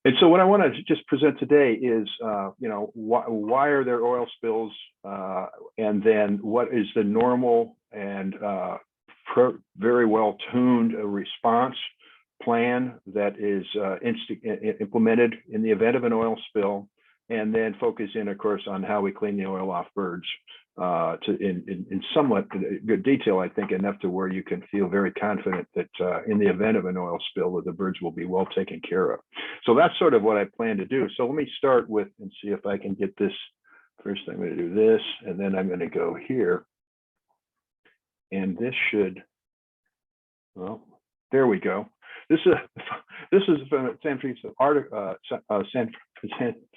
And so what I want to just present today is, why are there oil spills, and then what is the normal and very well tuned response plan that is implemented in the event of an oil spill, and then focus in, of course, on how we clean the oil off birds in somewhat good detail, I think, enough to where you can feel very confident that in the event of an oil spill, that the birds will be well taken care of. So that's sort of what I plan to do. So let me start with and see if I can get this. First, I'm going to do this, and then I'm going to go here. And this should, well, there we go. This is from San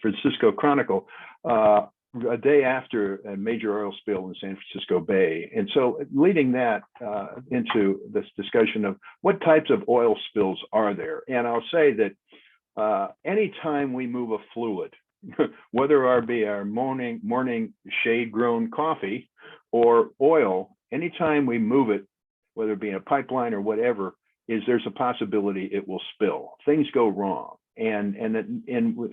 Francisco Chronicle, a day after a major oil spill in San Francisco Bay. And so leading that into this discussion of what types of oil spills are there. And I'll say that anytime we move a fluid, whether it be our morning shade-grown coffee or oil, anytime we move it, whether it be in a pipeline or whatever, there's a possibility it will spill. Things go wrong. And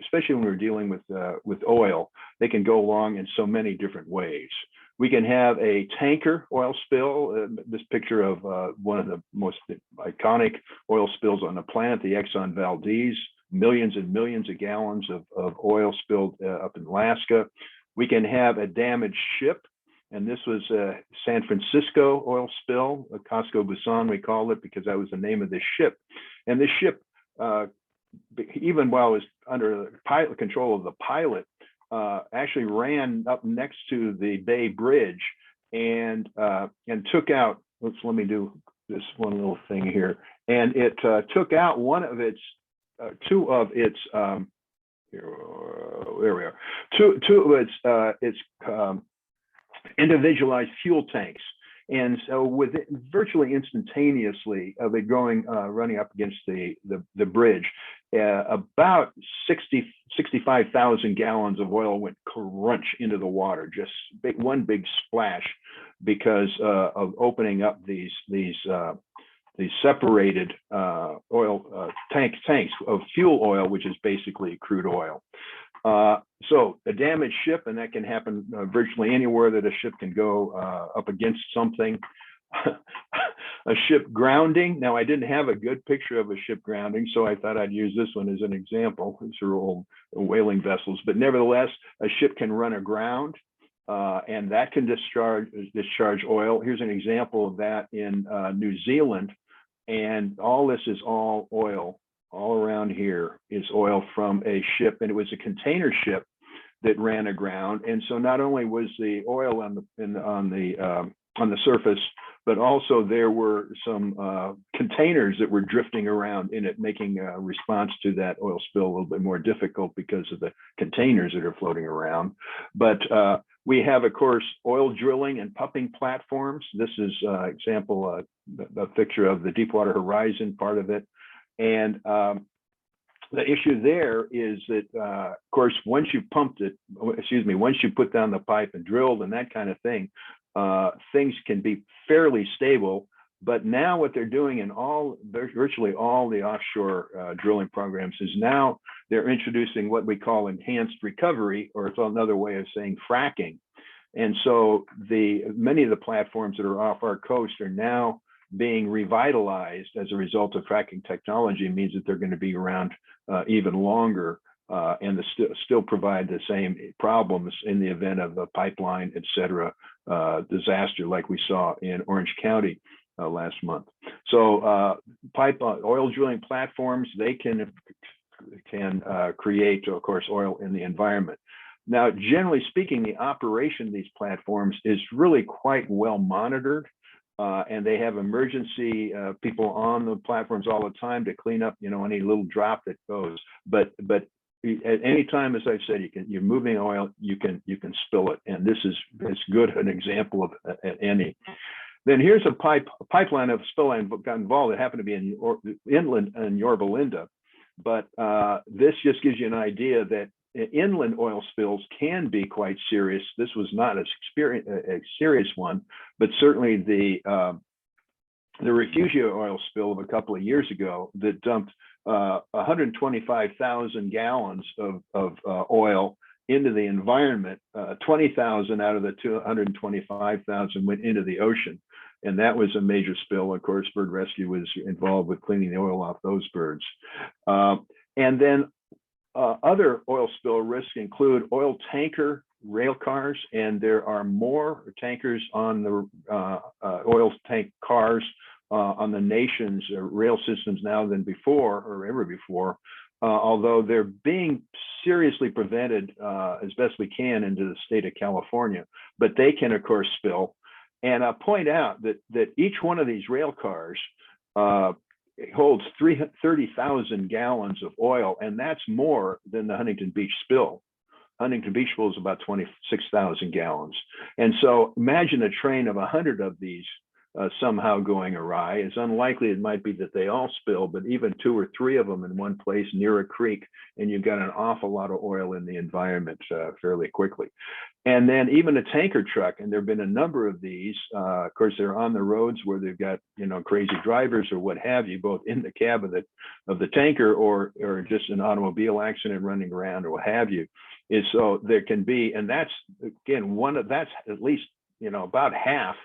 especially when we're dealing with oil, they can go along in so many different ways. We can have a tanker oil spill. This picture of one of the most iconic oil spills on the planet, the Exxon Valdez, millions and millions of gallons of oil spilled up in Alaska. We can have a damaged ship. And this was a San Francisco oil spill, a Casco Busan, we call it, because that was the name of this ship. And this ship, even while it was under the control of the pilot, actually ran up next to the Bay Bridge and took out, let me do this one little thing here. And it took out one of its, two of its, here we are, two of its individualized fuel tanks. And so with it, virtually instantaneously of it running up against the bridge, about 65,000 gallons of oil went crunch into the water, just one big splash, because of opening up these separated oil tanks of fuel oil, which is basically crude oil. So a damaged ship, and that can happen virtually anywhere that a ship can go up against something. A ship grounding. Now, I didn't have a good picture of a ship grounding, so I thought I'd use this one as an example. These are old whaling vessels, but nevertheless, a ship can run aground, and that can discharge oil. Here's an example of that in New Zealand, and all this is all oil. All around here is oil from a ship, and it was a container ship that ran aground. And so not only was the oil on the surface, but also there were some containers that were drifting around in it, making a response to that oil spill a little bit more difficult because of the containers that are floating around. But we have, of course, oil drilling and pumping platforms. This is example, a picture of the Deepwater Horizon part of it. And the issue there is that, of course, once you pumped it, once you put down the pipe and drilled and that kind of thing, things can be fairly stable. But now what they're doing in virtually all the offshore drilling programs is now they're introducing what we call enhanced recovery, or it's another way of saying fracking. And so many of the platforms that are off our coast are now being revitalized as a result of fracking technology. It means that they're going to be around even longer and still provide the same problems in the event of a pipeline, et cetera, disaster like we saw in Orange County last month. So oil drilling platforms, they can create, of course, oil in the environment. Now, generally speaking, the operation of these platforms is really quite well monitored. And they have emergency people on the platforms all the time to clean up, any little drop that goes. But at any time, as I've said, you're moving oil, you can spill it, and this is as good an example of any. Then here's a pipeline of spill I got involved. It happened to be inland in Yorba Linda, but this just gives you an idea that inland oil spills can be quite serious. This was not a serious one, but certainly the Refugio oil spill of a couple of years ago that dumped 125,000 gallons of oil into the environment. 20,000 out of the 225,000 went into the ocean. And that was a major spill. Of course, bird rescue was involved with cleaning the oil off those birds. And then other oil spill risks include oil tanker rail cars, and there are more tankers on the oil tank cars on the nation's rail systems now than before or ever before, although they're being seriously prevented as best we can into the state of California, but they can of course spill. And I'll point out that each one of these rail cars holds 30,000 gallons of oil, and that's more than the Huntington Beach spill. Huntington Beach spill is about 26,000 gallons. And so imagine a train of 100 of these somehow going awry. It's unlikely it might be that they all spill, but even 2 or 3 of them in one place near a creek, and you've got an awful lot of oil in the environment fairly quickly. And then even a tanker truck, and there have been a number of these. Of course, they're on the roads where they've got crazy drivers or what have you, both in the cab of the tanker or just an automobile accident running around or what have you. Is so there can be, and that's again that's at least about half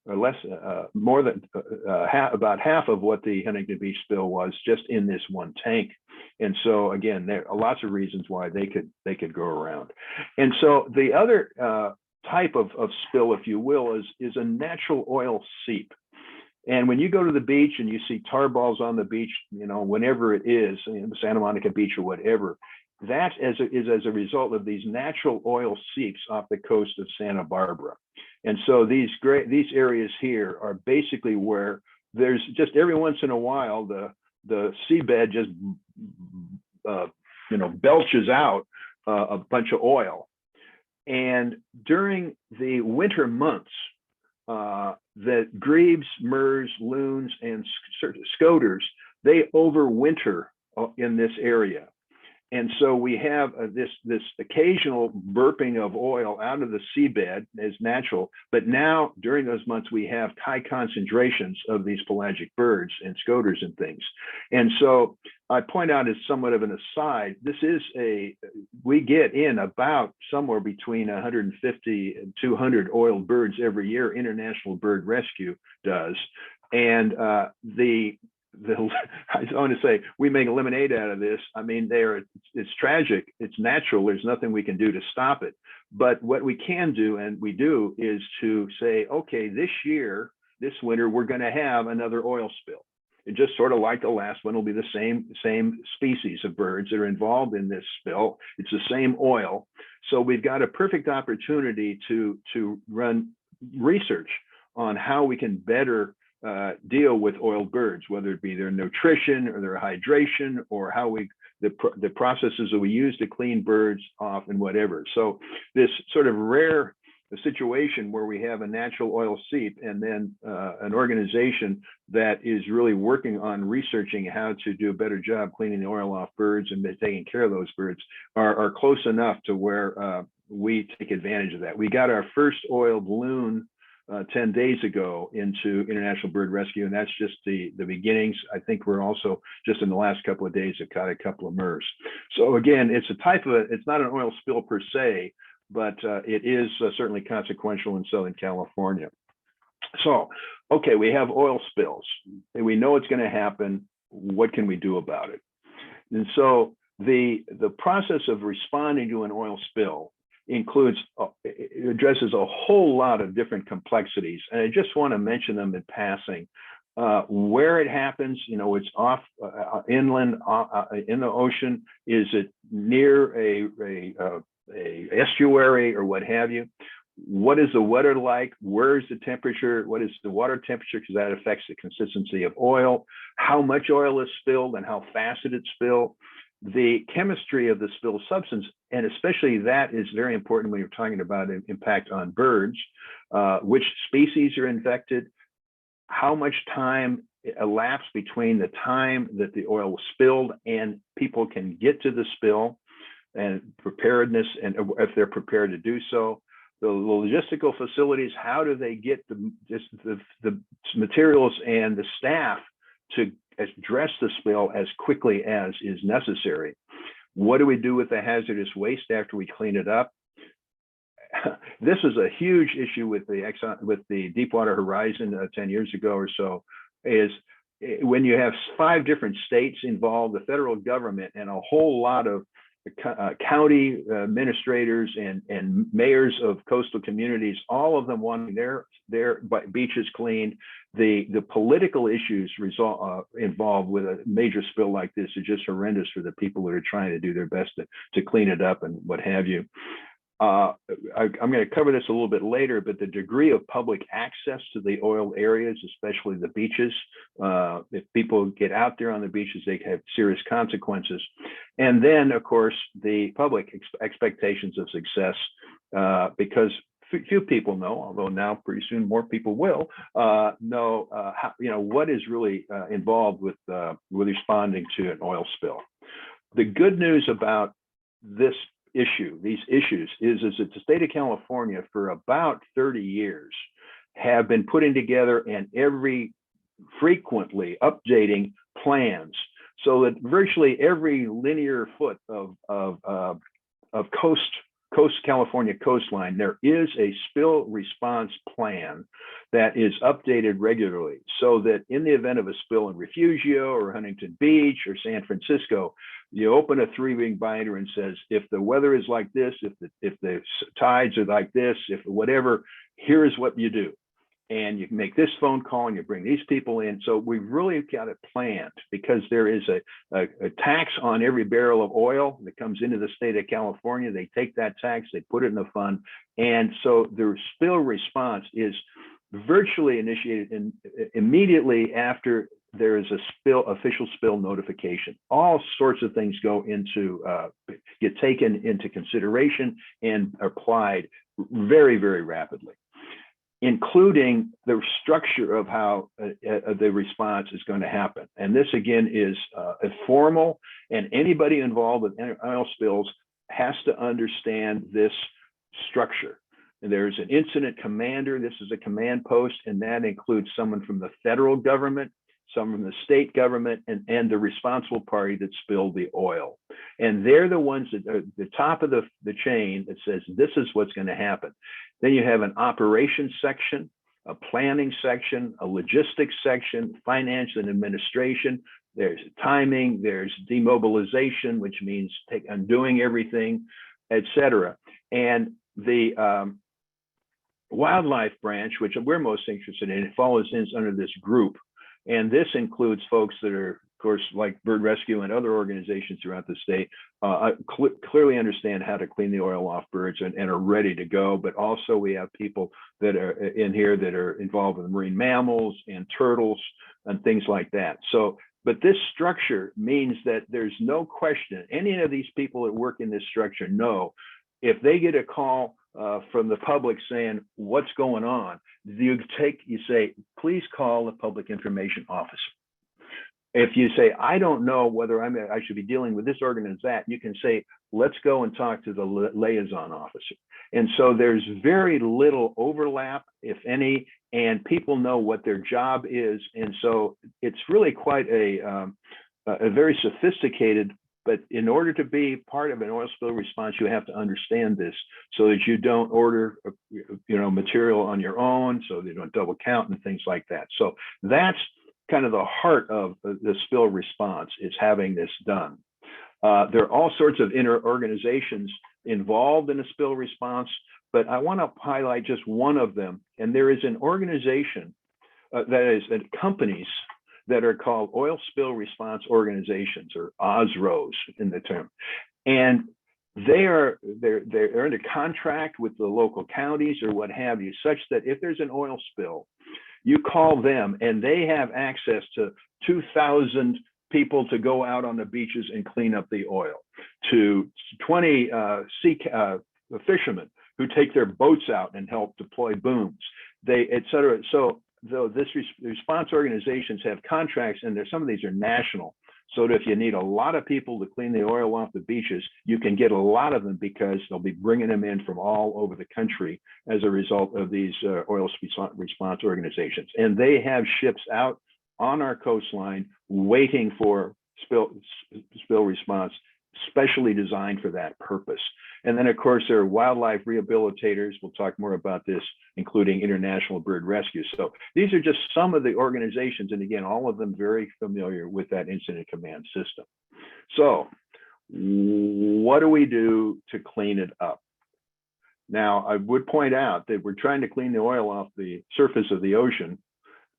or less, more than about half of what the Huntington Beach spill was just in this one tank. And so again, there are lots of reasons why they could go around. And so the other type of spill, if you will, is a natural oil seep. And when you go to the beach and you see tar balls on the beach, whenever it is, Santa Monica Beach or whatever, that is as a result of these natural oil seeps off the coast of Santa Barbara. And so these areas here are basically where there's just every once in a while the seabed just belches out a bunch of oil. And during the winter months, the grebes, murres, loons, and scoters, they overwinter in this area. And so we have this occasional burping of oil out of the seabed as natural, but now during those months we have high concentrations of these pelagic birds and scoters and things. And so I point out as somewhat of an aside, we get in about somewhere between 150 and 200 oiled birds every year. International Bird Rescue does, and I want to say we make lemonade out of this. I mean, it's tragic. It's natural. There's nothing we can do to stop it. But what we can do, and we do, is to say, okay, this winter, we're going to have another oil spill. It just sort of like the last one will be the same species of birds that are involved in this spill. It's the same oil. So we've got a perfect opportunity to run research on how we can better deal with oiled birds, whether it be their nutrition or their hydration or how the processes that we use to clean birds off and whatever. So this sort of rare situation where we have a natural oil seep and then an organization that is really working on researching how to do a better job cleaning the oil off birds and taking care of those birds are close enough to where we take advantage of that. We got our first oiled loon 10 days ago into International Bird Rescue, and that's just the beginnings. I think we're also just in the last couple of days have caught a couple of murres. So again, it's it's not an oil spill per se, but it is certainly consequential in Southern California. So, okay, we have oil spills. We know it's going to happen. What can we do about it? And so the process of responding to an oil spill addresses a whole lot of different complexities. And I just want to mention them in passing. Where it happens, it's off inland in the ocean. Is it near a estuary or what have you? What is the weather like? Where is the temperature? What is the water temperature? Because that affects the consistency of oil. How much oil is spilled and how fast did it spill? The chemistry of the spill substance, and especially that is very important when you're talking about an impact on birds. Which species are infected? How much time elapsed between the time that the oil was spilled and people can get to the spill, and preparedness, and if they're prepared to do so. The logistical facilities, how do they get the materials and the staff to address the spill as quickly as is necessary. What do we do with the hazardous waste after we clean it up? This is a huge issue with the Deepwater Horizon 10 years ago or so, is when you have 5 different states involved, the federal government, and a whole lot of county administrators and mayors of coastal communities, all of them wanting their beaches cleaned. The political issues involved with a major spill like this are just horrendous for the people that are trying to do their best to clean it up and what have you. I'm going to cover this a little bit later, but the degree of public access to the oil areas, especially the beaches, if people get out there on the beaches, they have serious consequences. And then, of course, the public expectations of success, because few people know, although now pretty soon more people will know how, what is really involved with responding to an oil spill. The good news about these issues is that the state of California for about 30 years have been putting together and frequently updating plans so that virtually every linear foot of California coastline, there is a spill response plan that is updated regularly, so that in the event of a spill in Refugio or Huntington Beach or San Francisco, you open a 3-ring binder and says, if the weather is like this, if the tides are like this, if whatever, here's what you do. And you can make this phone call and you bring these people in. So we've really got it planned, because there is a tax on every barrel of oil that comes into the state of California. They take that tax, they put it in a fund. And so the spill response is virtually initiated immediately after there is a official spill notification. All sorts of things get taken into consideration and applied very, very rapidly, including the structure of how the response is going to happen. And this, again, is formal, and anybody involved with oil spills has to understand this structure. And there's an incident commander. This is a command post, and that includes someone from the federal government, someone from the state government, and the responsible party that spilled the oil. And they're the ones that are the top of the chain that says, this is what's going to happen. Then you have an operations section, a planning section, a logistics section, finance and administration. There's timing, there's demobilization, which means undoing everything, etc. And the wildlife branch, which we're most interested in, it falls under this group. And this includes folks that are, of course, like Bird Rescue and other organizations throughout the state, clearly understand how to clean the oil off birds and are ready to go. But also we have people that are in here that are involved with marine mammals and turtles and things like that. So, but this structure means that there's no question. Any of these people that work in this structure know if they get a call from the public saying, what's going on, you say, please call the public information officer. If you say, I don't know whether I should be dealing with this or that, you can say, let's go and talk to the liaison officer. And so there's very little overlap, if any, and people know what their job is. And so it's really quite a very sophisticated, but in order to be part of an oil spill response, you have to understand this so that you don't order, material on your own, so they don't double count and things like that. So that's kind of the heart of the spill response, is having this done. There are all sorts of organizations involved in a spill response, but I want to highlight just one of them. And there is an organization companies that are called oil spill response organizations, or OSROs in the term. And they're under contract with the local counties or what have you, such that if there's an oil spill, you call them and they have access to 2,000 people to go out on the beaches and clean up the oil, to 20 fishermen who take their boats out and help deploy booms, et cetera. So though this response organizations have contracts, and some of these are national, so that if you need a lot of people to clean the oil off the beaches, you can get a lot of them, because they'll be bringing them in from all over the country as a result of these oil response organizations. And they have ships out on our coastline waiting for spill response, specially designed for that purpose. And then, of course, there are wildlife rehabilitators. We'll talk more about this, including International Bird Rescue. So these are just some of the organizations, and again, all of them very familiar with that incident command system. So what do we do to clean it up? Now, I would point out that we're trying to clean the oil off the surface of the ocean,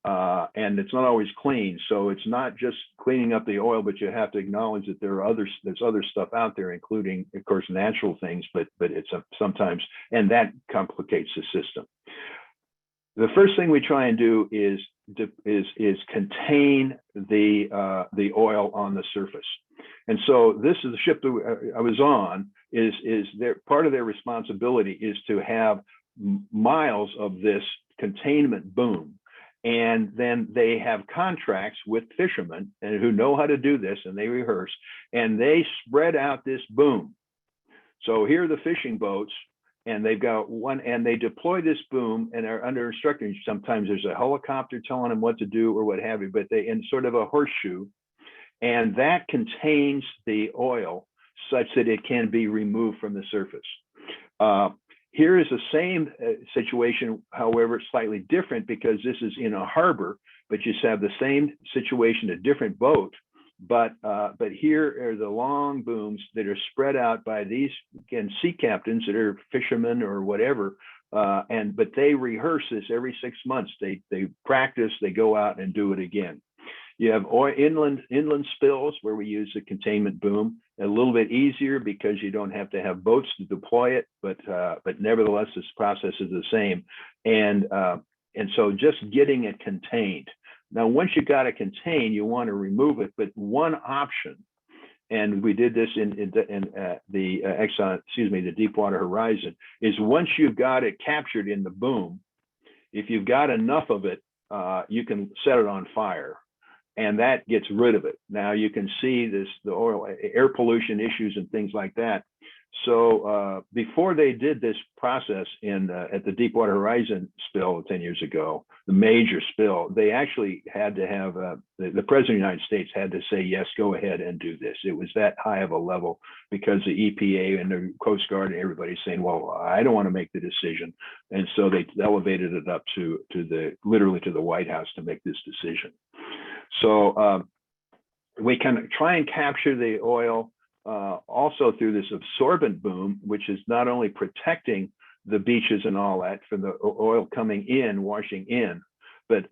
and it's not always clean. So it's not just cleaning up the oil, but you have to acknowledge that there's other stuff out there, including, of course, natural things, but it's sometimes, and that complicates the system. The first thing we try and do is contain the oil on the surface. And so this is the ship that I was on, is part of their responsibility is to have miles of this containment boom. And then they have contracts with fishermen and who know how to do this, and they rehearse, and they spread out this boom. So here are the fishing boats, and they've got one, and they deploy this boom and are under instruction. Sometimes there's a helicopter telling them what to do or what have you, but they in sort of a horseshoe, and that contains the oil such that it can be removed from the surface. Here is the same situation, however, slightly different, because this is in a harbor, but you have the same situation, a different boat. But here are the long booms that are spread out by these, again, sea captains that are fishermen or whatever. But they rehearse this every 6 months. They practice, they go out and do it again. You have inland spills where we use the containment boom. A little bit easier because you don't have to have boats to deploy it, but nevertheless, this process is the same. And so just getting it contained. Now, once you got it contained, you want to remove it. But one option, and we did this in the Deepwater Horizon, is once you've got it captured in the boom, if you've got enough of it, you can set it on fire. And that gets rid of it. Now you can see the oil, air pollution issues and things like that. So before they did this process at the Deepwater Horizon spill 10 years ago, the major spill, they actually had to have, the President of the United States had to say, yes, go ahead and do this. It was that high of a level because the EPA and the Coast Guard and everybody's saying, well, I don't want to make the decision. And so they elevated it up literally to the White House to make this decision. So we can try and capture the oil also through this absorbent boom, which is not only protecting the beaches and all that from the oil coming in, washing in, but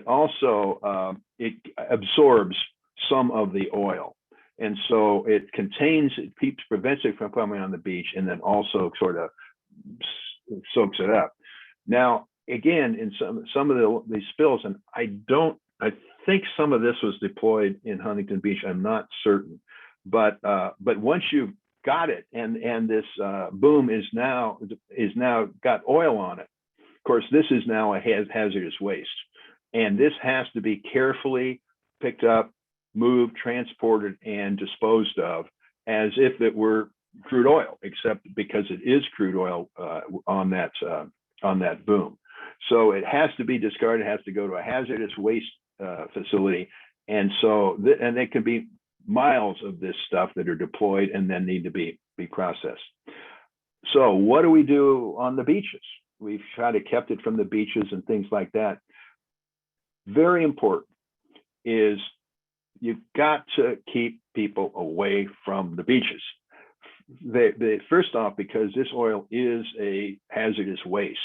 also it absorbs some of the oil. And so it prevents it from coming on the beach, and then also sort of soaks it up. Now, again, in some of these spills, and I think some of this was deployed in Huntington Beach. I'm not certain, but once you've got it, and this boom is now got oil on it. Of course, this is now a hazardous waste, and this has to be carefully picked up, moved, transported, and disposed of as if it were crude oil, except because it is crude oil on that boom. So it has to be discarded. It has to go to a hazardous waste facility, and so and there can be miles of this stuff that are deployed and then need to be processed. So what do we do on the beaches? We've tried to kept it from the beaches and things like that. Very important is you've got to keep people away from the beaches. First off, because this oil is a hazardous waste.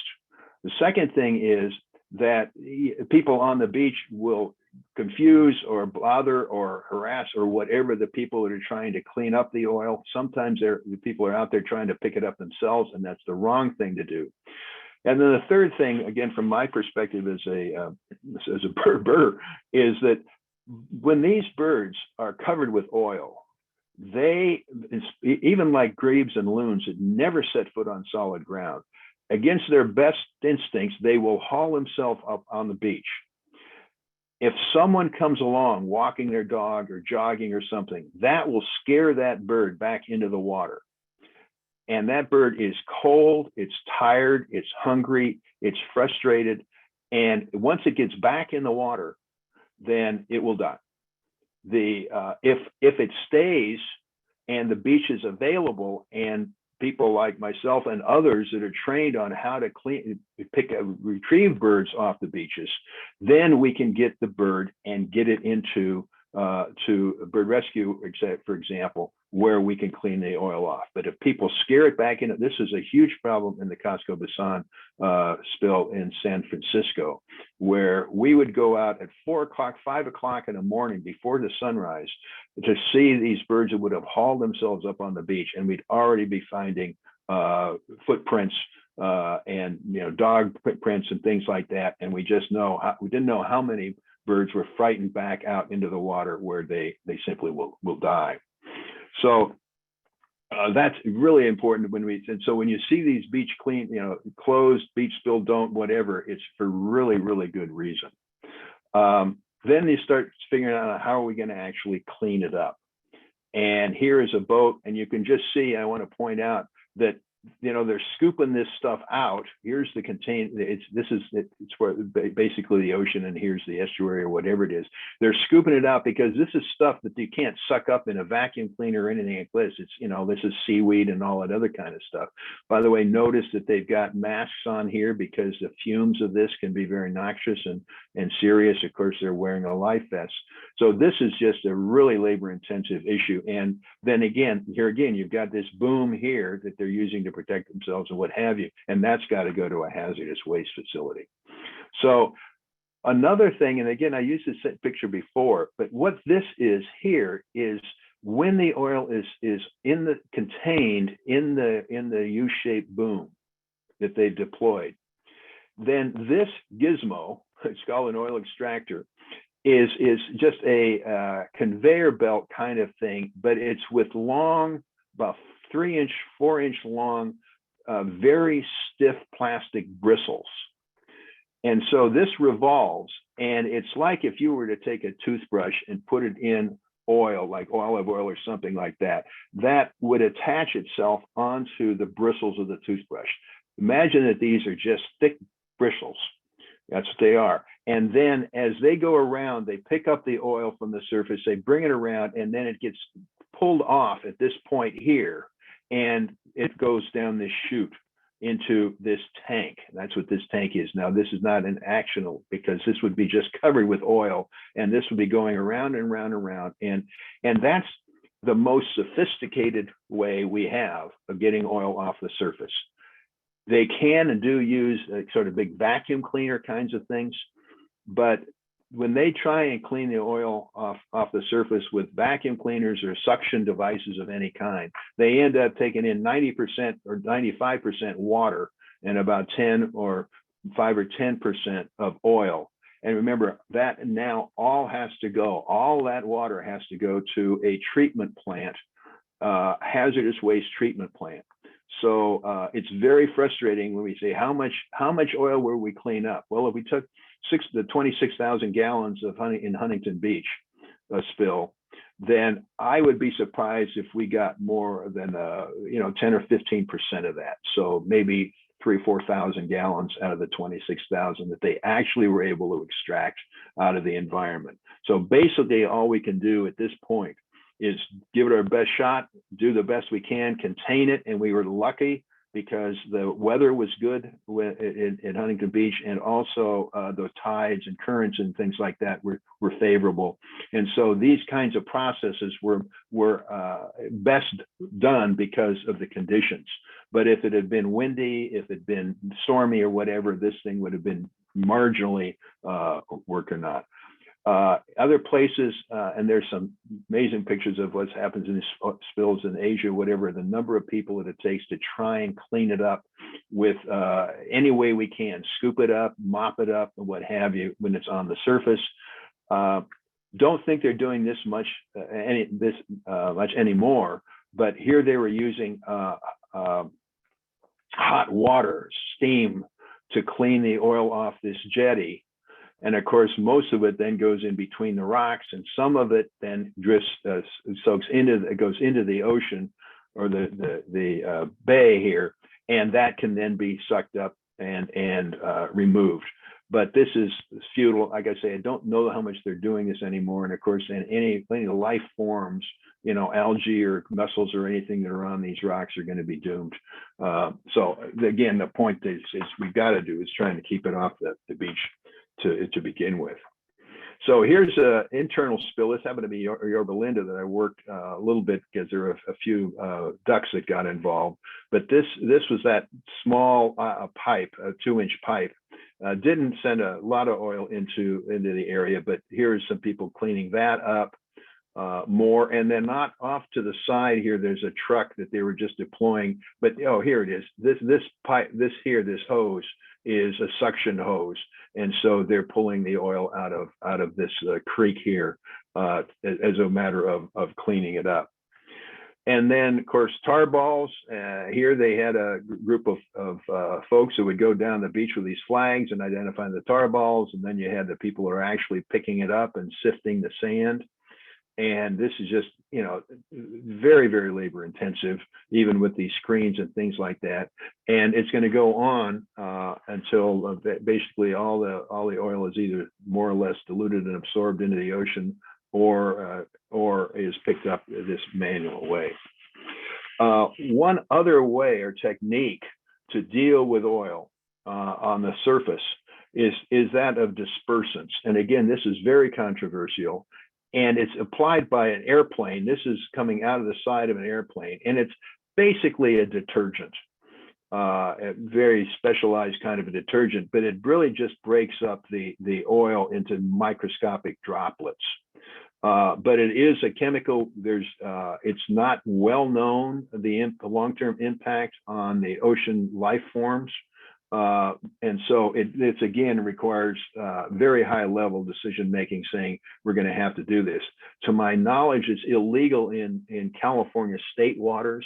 The second thing is that people on the beach will confuse or bother or harass or whatever the people that are trying to clean up the oil. Sometimes the people are out there trying to pick it up themselves, and that's the wrong thing to do. And then the third thing, again, from my perspective as a birder, is that when these birds are covered with oil, they, even like grebes and loons that never set foot on solid ground, against their best instincts, they will haul themselves up on the beach. If someone comes along walking their dog or jogging or something, that will scare that bird back into the water. And that bird is cold, it's tired, it's hungry, it's frustrated. And once it gets back in the water, then it will die. If it stays and the beach is available, and people like myself and others that are trained on how to retrieve birds off the beaches, then we can get the bird and get it into to bird rescue, for example, where we can clean the oil off. But if people scare it back in, this is a huge problem in the Costco Basan spill in San Francisco, where we would go out at 4 o'clock, 5 o'clock in the morning before the sunrise to see these birds that would have hauled themselves up on the beach, and we'd already be finding footprints and dog prints and things like that. And we just we didn't know how many birds were frightened back out into the water where they simply will die. So that's really important and so when you see these beach closed, beach spill, don't, whatever, it's for really, really good reason. Then you start figuring out how are we going to actually clean it up. And here is a boat, and you can just see, I want to point out that they're scooping this stuff out. Here's the it's where basically the ocean, and here's the estuary or whatever it is. They're scooping it out because this is stuff that you can't suck up in a vacuum cleaner or anything like this. It's, this is seaweed and all that other kind of stuff. By the way, notice that they've got masks on here because the fumes of this can be very noxious and serious. Of course, they're wearing a life vest. So this is just a really labor intensive issue. And then here again, you've got this boom here that they're using to protect themselves and what have you, and that's got to go to a hazardous waste facility. So another thing, and again, I used this picture before, but what this is here is when the oil is contained in the U-shaped boom that they've deployed, then this gizmo, it's called an oil extractor, is just a conveyor belt kind of thing, but it's with long, about 3-inch, 4-inch long, very stiff plastic bristles. And so this revolves, and it's like if you were to take a toothbrush and put it in oil, like olive oil or something like that, that would attach itself onto the bristles of the toothbrush. Imagine that these are just thick bristles. That's what they are. And then as they go around, they pick up the oil from the surface, they bring it around, and then it gets pulled off at this point here, and it goes down this chute into this tank. That's what this tank is. Now, this is not an actional, because this would be just covered with oil, and this would be going around and around and around. And that's the most sophisticated way we have of getting oil off the surface. They can and do use sort of big vacuum cleaner kinds of things, but when they try and clean the oil off the surface with vacuum cleaners or suction devices of any kind, they end up taking in 90% or 95% water and about 5 or 10% of oil. And remember that now all that water has to go to a treatment plant, hazardous waste treatment plant. So it's very frustrating when we say, how much oil will we clean up? Well, if we took the 26,000 gallons of in Huntington Beach spill, then I would be surprised if we got more than 10 or 15% of that. So maybe 3,000 or 4,000 gallons out of the 26,000 that they actually were able to extract out of the environment. So basically, all we can do at this point is give it our best shot, do the best we can, contain it. And we were lucky because the weather was good in Huntington Beach, and also the tides and currents and things like that were favorable. And so these kinds of processes were best done because of the conditions. But if it had been windy, if it had been stormy or whatever, this thing would have been marginally work or not. Other places, and there's some amazing pictures of what happens in these spills in Asia, whatever, the number of people that it takes to try and clean it up with any way we can, scoop it up, mop it up, and what have you when it's on the surface. Don't think they're doing this much anymore, but here they were using hot water, steam, to clean the oil off this jetty. And of course, most of it then goes in between the rocks, and some of it then drifts, goes into the ocean or the bay here, and that can then be sucked up and removed. But this is futile. Like I say, I don't know how much they're doing this anymore. And of course, in any life forms, algae or mussels or anything that are on these rocks are going to be doomed. So again, the point is we've got to do is trying to keep it off the beach to begin with. So here's an internal spill. This happened to be Yorba Linda that I worked a little bit because there were a few ducks that got involved. But this was that small pipe, a 2-inch pipe. Didn't send a lot of oil into the area, but here's some people cleaning that up more. And then not off to the side here, there's a truck that they were just deploying. But here it is. This pipe, this hose is a suction hose, and so they're pulling the oil out of this creek here as a matter of cleaning it up. And then, of course, tar balls. Here they had a group of folks who would go down the beach with these flags and identify the tar balls. And then you had the people who are actually picking it up and sifting the sand. And this is just, very, very labor intensive, even with these screens and things like that. And it's going to go on until basically all the oil is either more or less diluted and absorbed into the ocean, or is picked up this manual way. One other way or technique to deal with oil on the surface is that of dispersants. And again, this is very controversial, and it's applied by an airplane. This is coming out of the side of an airplane, and it's basically a detergent, a very specialized kind of a detergent, but it really just breaks up the oil into microscopic droplets. But it is a chemical. It's not well known, the long-term impact on the ocean life forms. And so it's again requires very high level decision making, saying we're going to have to do this. To my knowledge, it's illegal in California state waters.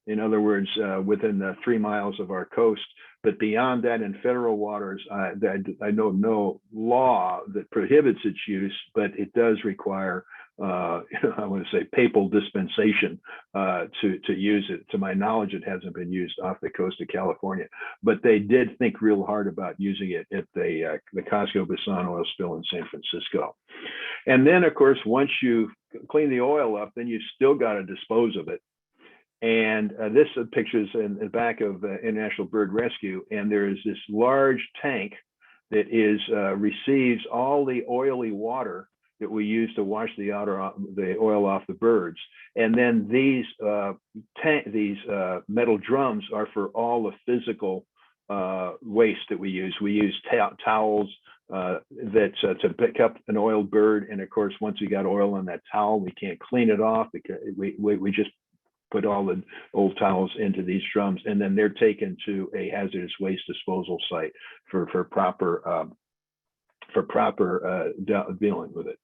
In other words, within the 3 miles of our coast. But beyond that, in federal waters, I know no law that prohibits its use, but it does require, I want to say, papal dispensation to use it. To my knowledge, it hasn't been used off the coast of California, but they did think real hard about using it at the Costco Basan oil spill in San Francisco. And then, of course, once you clean the oil up, then you still got to dispose of it. And this picture's in the back of International Bird Rescue, and there is this large tank that receives all the oily water that we use to wash the oil off the birds. And then these metal drums are for all the physical waste that we use. We use towels to pick up an oiled bird, and of course, once we got oil on that towel, we can't clean it off because we just put all the old towels into these drums, and then they're taken to a hazardous waste disposal site for proper dealing with it.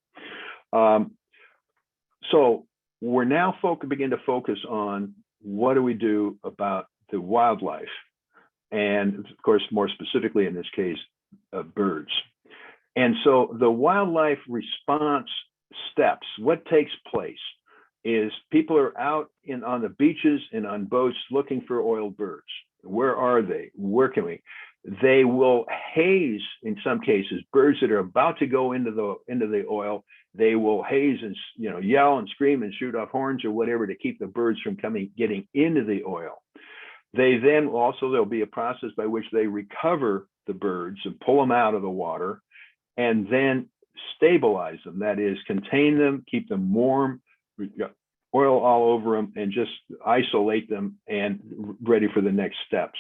So we're now begin to focus on what do we do about the wildlife, and of course, more specifically in this case, birds. And so the wildlife response steps, what takes place is people are out on the beaches and on boats looking for oiled birds. Where are they? Where can we? They will haze, in some cases, birds that are about to go into the oil. They will haze and yell and scream and shoot off horns or whatever to keep the birds from getting into the oil. There'll be a process by which they recover the birds and pull them out of the water, and then stabilize them. That is, contain them, keep them warm, oil all over them, and just isolate them and ready for the next steps.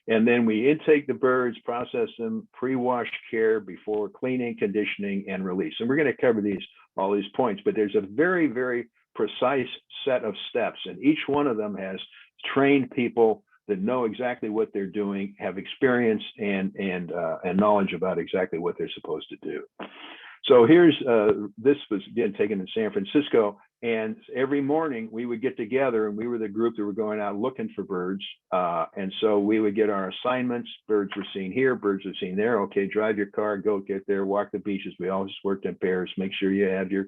And then we intake the birds, process them, pre-wash care before cleaning, conditioning, and release. And we're going to cover all these points, but there's a very, very precise set of steps, and each one of them has trained people that know exactly what they're doing, have experience and knowledge about exactly what they're supposed to do. So this was again taken in San Francisco, and every morning we would get together, and we were the group that were going out looking for birds. And so we would get our assignments. Birds were seen here, birds were seen there. Okay, drive your car, go get there, walk the beaches. We always worked in pairs, make sure you have your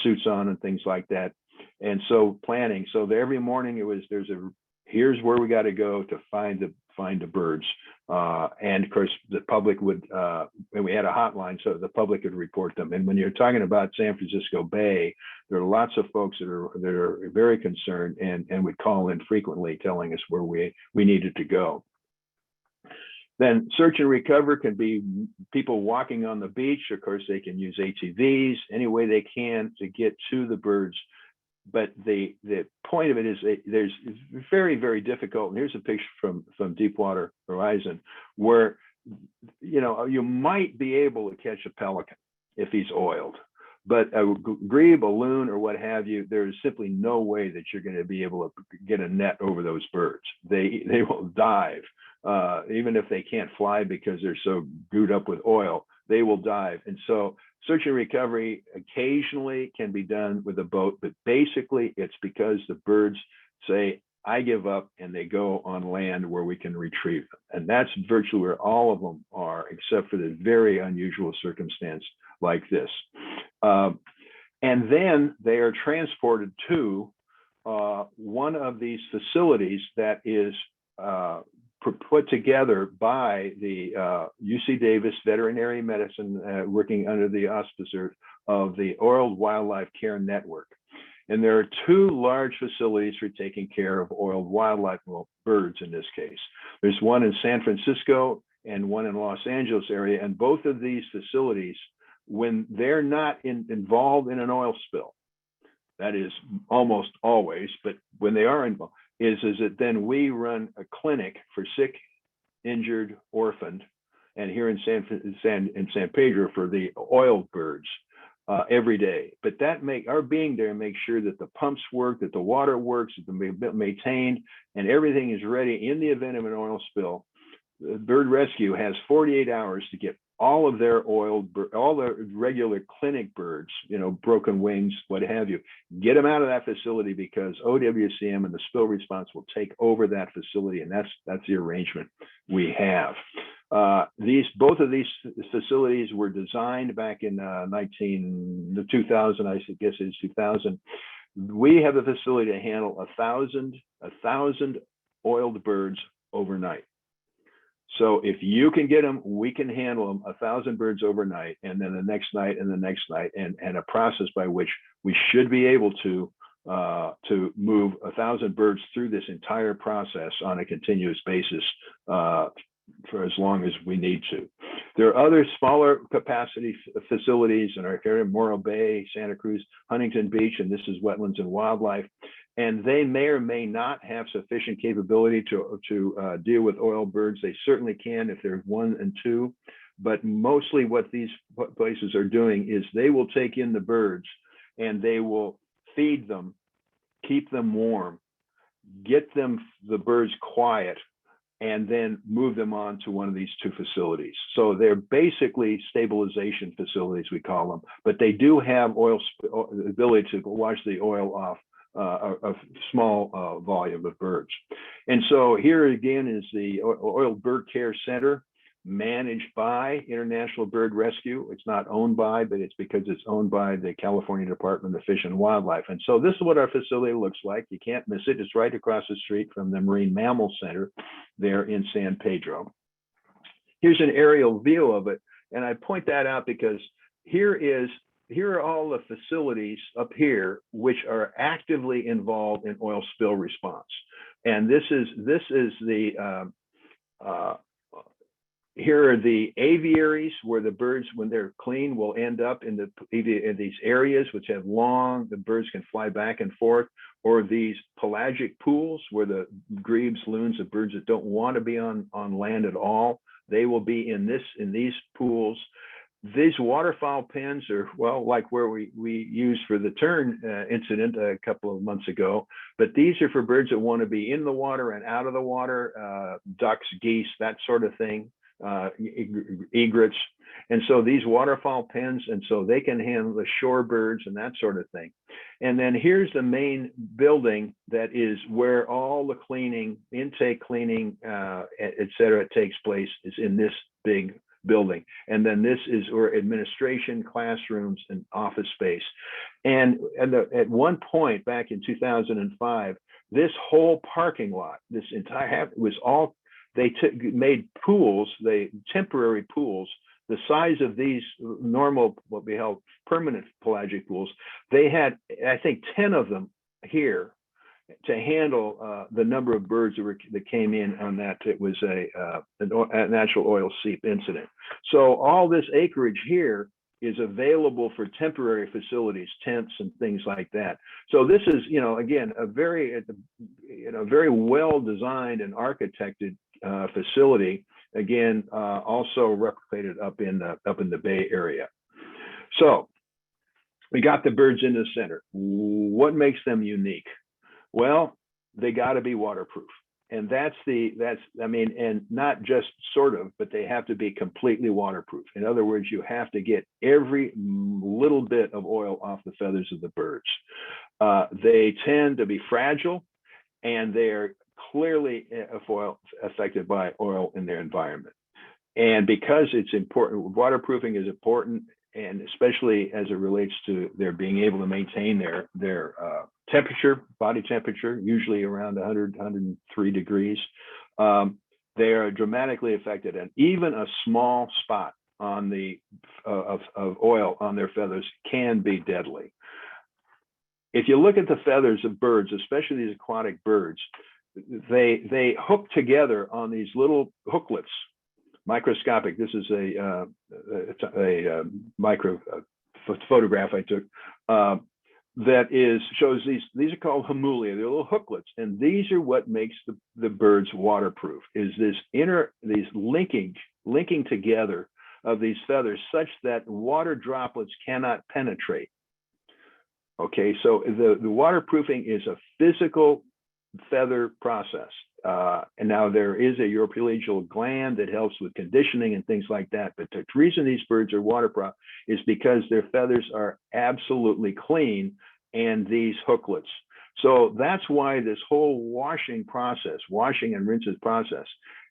suits on and things like that. And so planning. So every morning there's a here's where we got to go to find the birds. And of course, the public would, and we had a hotline, so the public could report them. And when you're talking about San Francisco Bay, there are lots of folks that are very concerned and would call in frequently, telling us where we needed to go. Then search and recover can be people walking on the beach. Of course, they can use ATVs any way they can to get to the birds. But the point of it is there's very, very difficult. And here's a picture from Deepwater Horizon where, you know, you might be able to catch a pelican if he's oiled, but a grebe, a loon, or what have you, there's simply no way that you're going to be able to get a net over those birds. They will dive, even if they can't fly because they're so gooed up with oil. They will dive. And so search and recovery occasionally can be done with a boat, but basically it's because the birds say, I give up, and they go on land where we can retrieve them. And that's virtually where all of them are, except for the very unusual circumstance like this. And then they are transported to one of these facilities that is put together by the UC Davis Veterinary Medicine, working under the auspices of the Oiled Wildlife Care Network. And there are two large facilities for taking care of oiled wildlife, well, birds in this case. There's one in San Francisco and one in Los Angeles area. And both of these facilities, when they're not involved in an oil spill, that is almost always, but when they are involved, is that then we run a clinic for sick, injured, orphaned, and here in San Pedro for the oiled birds every day. But our being there makes sure that the pumps work, that the water works, that they're maintained, and everything is ready in the event of an oil spill. The bird rescue has 48 hours to get all of their all the regular clinic birds, you know, broken wings, what have you, get them out of that facility, because OWCM and the spill response will take over that facility, and that's the arrangement we have. Both of these facilities were designed back in 2000, I guess it's 2000. We have a facility to handle 1,000 oiled birds overnight. So if you can get them, we can handle them 1,000 birds overnight, and then the next night and the next night, and a process by which we should be able to move 1,000 birds through this entire process on a continuous basis for as long as we need to. There are other smaller capacity facilities in our area, Morro Bay, Santa Cruz, Huntington Beach, and this is Wetlands and Wildlife. And they may or may not have sufficient capability to deal with oil birds. They certainly can if they're 1 and 2. But mostly what these places are doing is they will take in the birds and they will feed them, keep them warm, get the birds quiet, and then move them on to one of these two facilities. So they're basically stabilization facilities, we call them, but they do have the ability to wash the oil off a small volume of birds. And so here again is the Oiled Bird Care Center, managed by International Bird Rescue. It's not owned by, but it's because it's owned by the California Department of Fish and Wildlife. And so this is what our facility looks like. You can't miss it. It's right across the street from the Marine Mammal Center there in San Pedro. Here's an aerial view of it. And I point that out because here are all the facilities up here which are actively involved in oil spill response. And this is the here are the aviaries where the birds, when they're clean, will end up in these areas which have the birds can fly back and forth, or these pelagic pools where the grebes, loons, the birds that don't want to be on land at all, they will be in these pools. These waterfowl pens are, well, like where we used for the tern incident a couple of months ago, but these are for birds that want to be in the water and out of the water, ducks, geese, that sort of thing, egrets. And so these waterfowl pens, and so they can handle the shorebirds and that sort of thing. And then here's the main building that is where all the cleaning, intake cleaning, et cetera, takes place, is in this big building. And then this is where administration, classrooms, and office space. And at one point back in 2005, this whole parking lot, this entire, was all, they made pools, temporary pools, the size of these normal, what we call permanent pelagic pools. They had, I think, 10 of them here to handle the number of birds that came in on that. It was a natural oil seep incident. So all this acreage here is available for temporary facilities, tents and things like that. So this is, again, a very, very well designed and architected facility. Again, also replicated up in the Bay Area. So we got the birds in the center. What makes them unique? Well, they got to be waterproof. And and not just sort of, but they have to be completely waterproof. In other words, you have to get every little bit of oil off the feathers of the birds. They tend to be fragile, and they're clearly affected by oil in their environment. And because it's important, waterproofing is important, and especially as it relates to their being able to maintain their temperature, body temperature, usually around 100, 103 degrees. They are dramatically affected, and even a small spot on of oil on their feathers can be deadly. If you look at the feathers of birds, especially these aquatic birds, they hook together on these little hooklets, microscopic. This is a micro photograph I took that shows these are called hemulia. They're little hooklets, and these are what makes the birds waterproof. Is these linking together of these feathers such that water droplets cannot penetrate. Okay, so the waterproofing is a physical feather process. And now there is a uropelagial gland that helps with conditioning and things like that. But the reason these birds are waterproof is because their feathers are absolutely clean and these hooklets. So that's why this whole washing and rinses process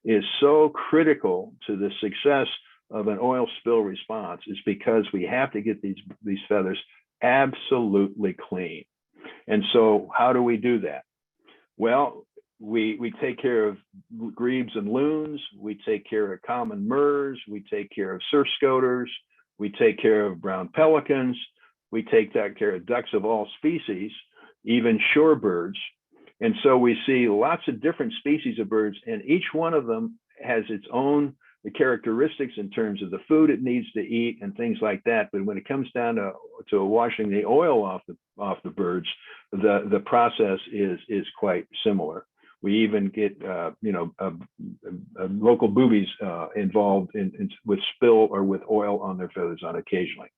is so critical to the success of an oil spill response, is because we have to get these feathers absolutely clean. And so how do we do that? Well, we take care of grebes and loons, we take care of common murres, we take care of surf scoters, we take care of brown pelicans, we take care of ducks of all species, even shorebirds. And so we see lots of different species of birds, and each one of them has its own characteristics in terms of the food it needs to eat and things like that. But when it comes down to washing the oil off the birds, the process is quite similar. We even get local boobies involved with spill or with oil on their feathers on occasionally.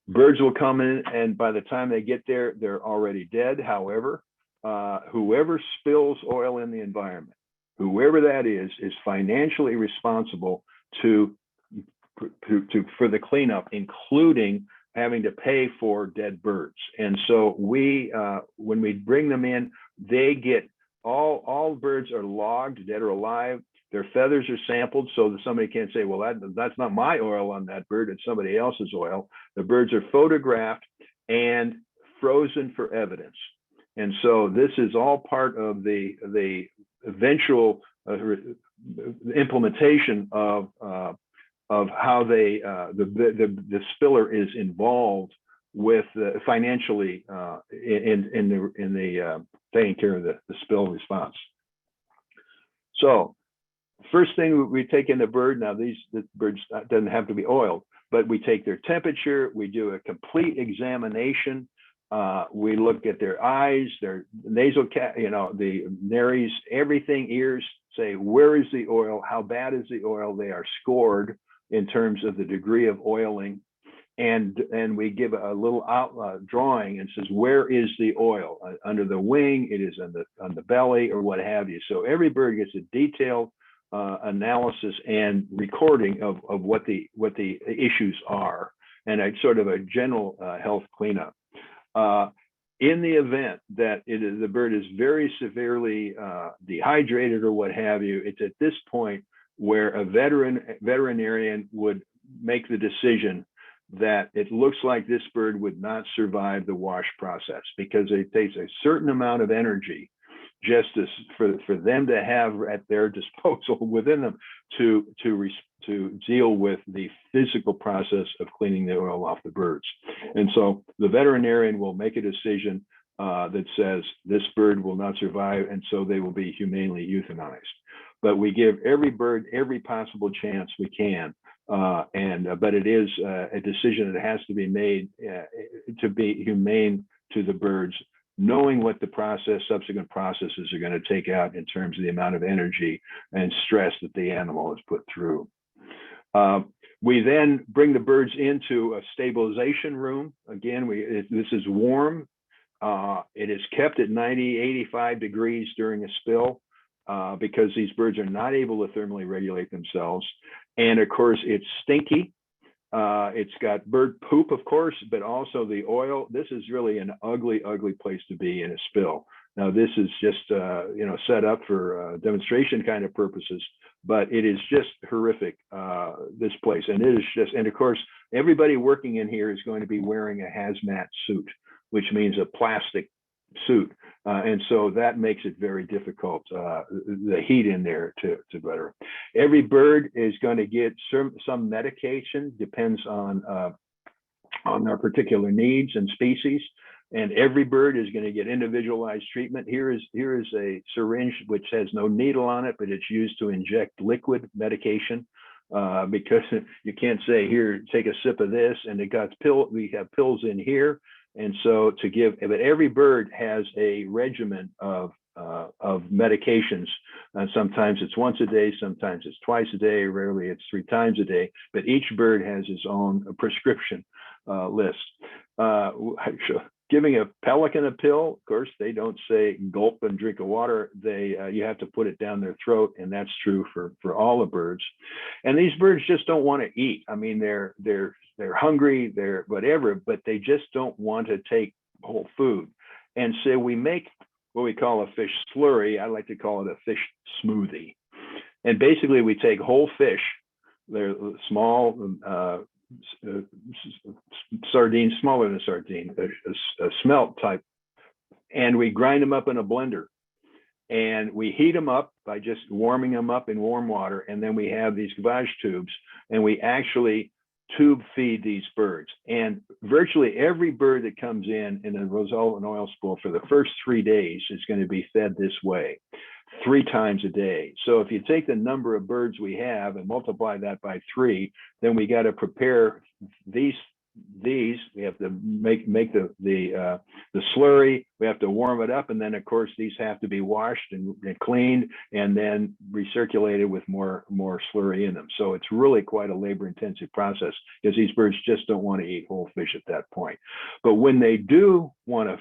Birds will come in, and by the time they get there, they're already dead. However, whoever spills oil in the environment, whoever that is financially responsible for the cleanup, including having to pay for dead birds. And so when we bring them in, they get all birds are logged, dead or alive. Their feathers are sampled so that somebody can't say, well, that's not my oil on that bird, it's somebody else's oil. The birds are photographed and frozen for evidence. And so this is all part of the eventual implementation of how the spiller is involved with financially in the taking care of the spill response. So first thing, we take in the bird. Now the birds doesn't have to be oiled, but we take their temperature, we do a complete examination. We look at their eyes, their nasal the nares, everything, ears, say, where is the oil? How bad is the oil? They are scored in terms of the degree of oiling. And we give a little drawing and says, where is the oil? Under the wing, it is on the belly, or what have you. So every bird gets a detailed analysis and recording of what the issues are, and a sort of a general health cleanup. In the event that the bird is very severely dehydrated or what have you, it's at this point where a veterinarian would make the decision that it looks like this bird would not survive the wash process, because it takes a certain amount of energy just as for them to have at their disposal within them to deal with the physical process of cleaning the oil off the birds. And so the veterinarian will make a decision that says this bird will not survive, and so they will be humanely euthanized. But we give every bird every possible chance we can. But it is a decision that has to be made to be humane to the birds, knowing what the subsequent processes are going to take out in terms of the amount of energy and stress that the animal is put through. We then bring the birds into a stabilization room. Again, this is warm. It is kept at 90, 85 degrees during a spill because these birds are not able to thermally regulate themselves. And of course, it's stinky. It's got bird poop, of course, but also the oil. This is really an ugly, ugly place to be in a spill. Now, this is just set up for demonstration kind of purposes, but it is just horrific, this place. And it is just, and of course, everybody working in here is going to be wearing a hazmat suit, which means a plastic suit. And so that makes it very difficult, the heat in there to better. Every bird is going to get some medication, depends on their particular needs and species. And every bird is going to get individualized treatment. Here is a syringe which has no needle on it, but it's used to inject liquid medication because you can't say, here, take a sip of this, and we have pills in here. And so but every bird has a regimen of medications. And sometimes it's once a day, sometimes it's twice a day, rarely it's 3 times a day, but each bird has its own prescription list. Giving a pelican a pill, of course, they don't say gulp and drink of water. You have to put it down their throat, and that's true for all the birds. And these birds just don't want to eat. I mean, they're hungry, they're whatever, but they just don't want to take whole food. And so we make what we call a fish slurry. I like to call it a fish smoothie. And basically, we take whole fish. They're small. Sardine, smaller than a sardine, a smelt type, and we grind them up in a blender, and we heat them up by just warming them up in warm water, and then we have these gavage tubes, and we actually tube feed these birds. And virtually every bird that comes in a Rosella and oil spool for the first 3 days is going to be fed this way 3 times a day. So if you take the number of birds we have and multiply that by 3, then we got to prepare these. We have to make the slurry. We have to warm it up, and then of course these have to be washed and cleaned, and then recirculated with more slurry in them. So it's really quite a labor-intensive process because these birds just don't want to eat whole fish at that point. But when they do want to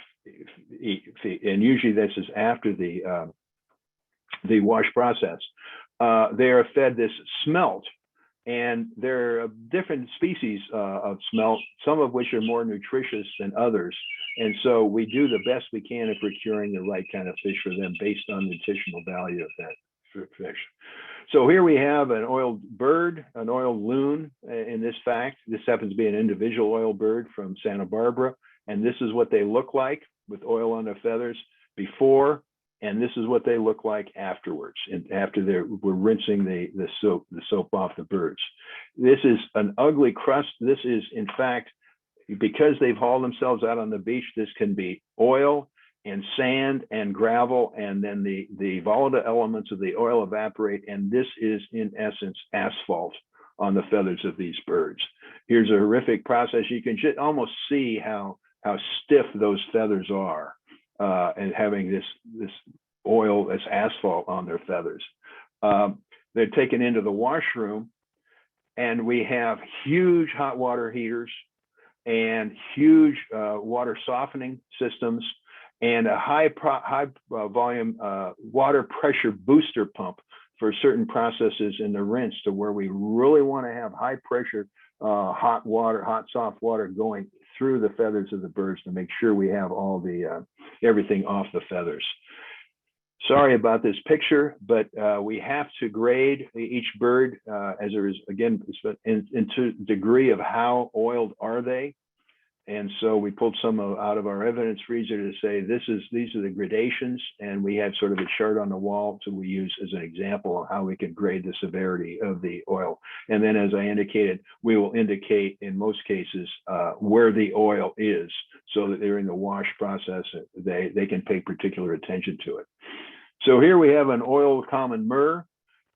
eat, and usually this is after the wash process, they are fed this smelt. And there are different species of smelt, some of which are more nutritious than others. And so we do the best we can in procuring the right kind of fish for them based on the nutritional value of that fish. So here we have an oiled bird, an oiled loon in this fact. This happens to be an individual oil bird from Santa Barbara. And this is what they look like with oil on their feathers before. And this is what they look like afterwards, and after we're rinsing the soap off the birds. This is an ugly crust. This is, in fact, because they've hauled themselves out on the beach, this can be oil and sand and gravel, and then the volatile elements of the oil evaporate, and this is, in essence, asphalt on the feathers of these birds. Here's a horrific process. You can just almost see how stiff those feathers are. And having this oil as asphalt on their feathers. They're taken into the washroom, and we have huge hot water heaters and huge water softening systems and a high volume water pressure booster pump for certain processes in the rinse, to where we really want to have high pressure hot soft water going through the feathers of the birds to make sure we have all the everything off the feathers. Sorry about this picture, but we have to grade each bird as there is, again, into degree of how oiled are they. And so we pulled some out of our evidence freezer to say these are the gradations, and we had sort of a chart on the wall, so we use as an example of how we can grade the severity of the oil. And then, as I indicated, we will indicate in most cases where the oil is, so that during the wash process they can pay particular attention to it. So here we have an oil common myrrh.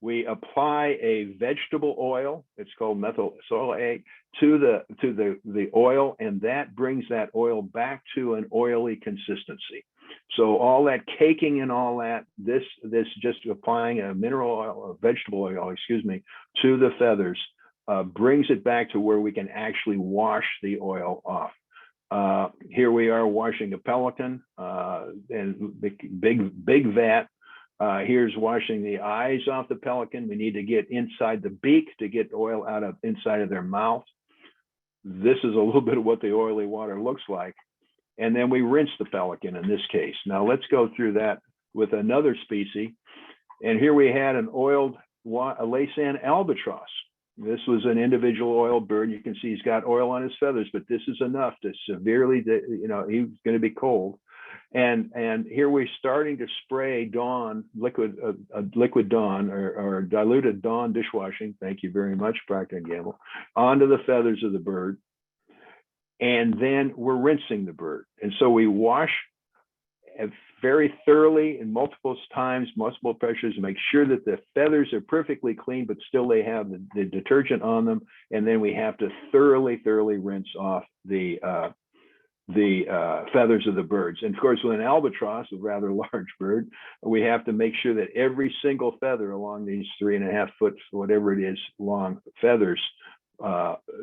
We apply a vegetable oil, it's called methyl soleate, to the oil, and that brings that oil back to an oily consistency. So all that caking and all that, this just applying a mineral oil, a vegetable oil, excuse me, to the feathers brings it back to where we can actually wash the oil off. Here we are washing a pelican, and big vat. Here's washing the eyes off the pelican. We need to get inside the beak to get oil out of inside of their mouth. This is a little bit of what the oily water looks like. And then we rinse the pelican in this case. Now let's go through that with another species. And here we had an oiled Laysan albatross. This was an individual oiled bird. You can see he's got oil on his feathers, but this is enough to severely, he's going to be cold. And here we're starting to spray Dawn liquid Dawn or diluted Dawn dishwashing. Thank you very much, Procter & Gamble, onto the feathers of the bird. And then we're rinsing the bird. And so we wash very thoroughly and multiple times, multiple pressures, to make sure that the feathers are perfectly clean, but still they have the detergent on them. And then we have to thoroughly rinse off the feathers of the birds. And of course, with an albatross, a rather large bird, we have to make sure that every single feather along these 3.5 foot, whatever it is, long feathers,